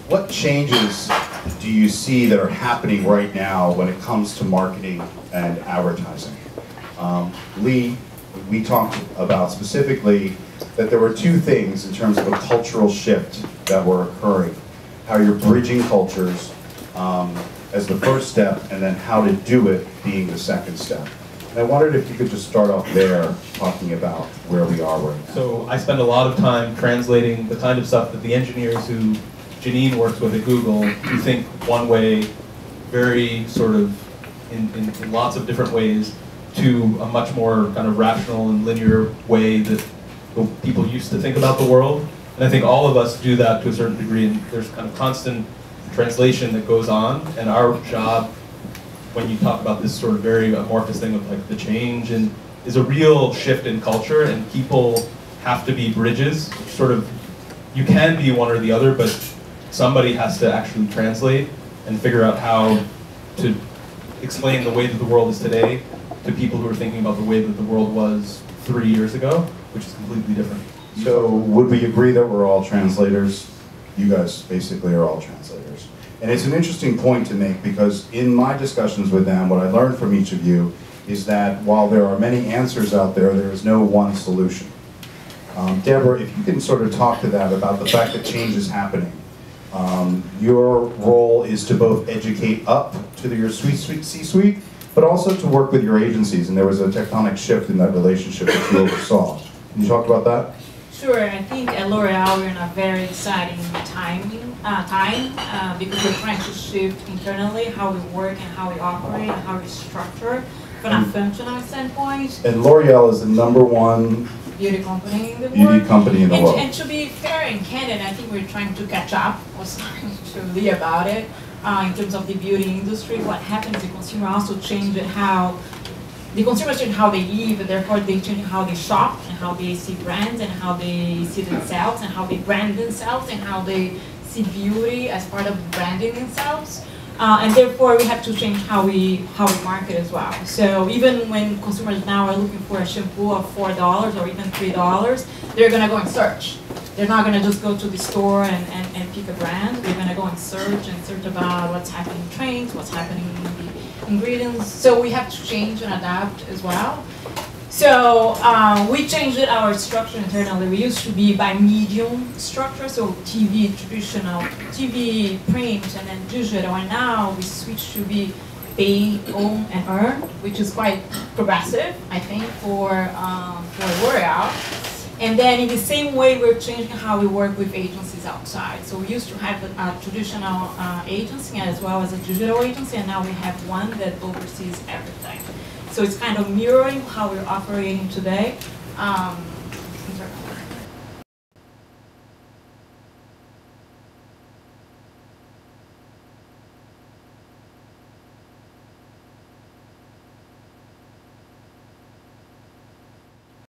what changes do you see that are happening right now when it comes to marketing and advertising? Lee, we talked about specifically that there were two things in terms of a cultural shift that were occurring. How you're bridging cultures as the first step, and then how to do it being the second step. And I wondered if you could just start off there, talking about where we are right now. So I spend a lot of time translating the kind of stuff that the engineers who Janine works with at Google, who think one way, very sort of in lots of different ways, to a much more kind of rational and linear way that people used to think about the world. And I think all of us do that to a certain degree, and there's kind of constant translation that goes on, and our job, when you talk about this sort of very amorphous thing of like the change, and is a real shift in culture, and people have to be bridges. Sort of, you can be one or the other, but somebody has to actually translate and figure out how to explain the way that the world is today to people who are thinking about the way that the world was 3 years ago, which is completely different. So would we agree that we're all translators? You guys basically are all translators. And it's an interesting point to make, because in my discussions with them, what I learned from each of you is that while there are many answers out there, there is no one solution. Deborah, if you can sort of talk to that about the fact that change is happening. Your role is to both educate up to your C-suite, but also to work with your agencies, and there was a tectonic shift in that relationship that you oversaw. Can you talk about that? Sure, I think at L'Oreal we're in a very exciting time because we're trying to shift internally how we work and how we operate and how we structure from a functional standpoint. And L'Oreal is the #1 beauty company in the world. Beauty company in the world. And to be fair and candid, I think we're trying to catch up. I was talking to Lee about it. In terms of the beauty industry, what happens, the consumer also changed how the consumers change how they live, and therefore they change how they shop and how they see brands and how they see themselves and how they brand themselves and how they see beauty as part of branding themselves. And therefore we have to change how we market as well. So even when consumers now are looking for a shampoo of $4 or even $3, they're gonna go and search. They're not gonna just go to the store and pick a brand. They're gonna go and search about what's happening in trends, what's happening in the ingredients. So we have to change and adapt as well. So we changed our structure internally. We used to be by medium structure, so TV, traditional TV, print, and then digital. And now we switched to be pay, own, and earn, which is quite progressive, I think, for L'Oreal. And then in the same way, we're changing how we work with agencies outside. So we used to have a traditional agency as well as a digital agency, and now we have one that oversees everything. So it's kind of mirroring how we're operating today.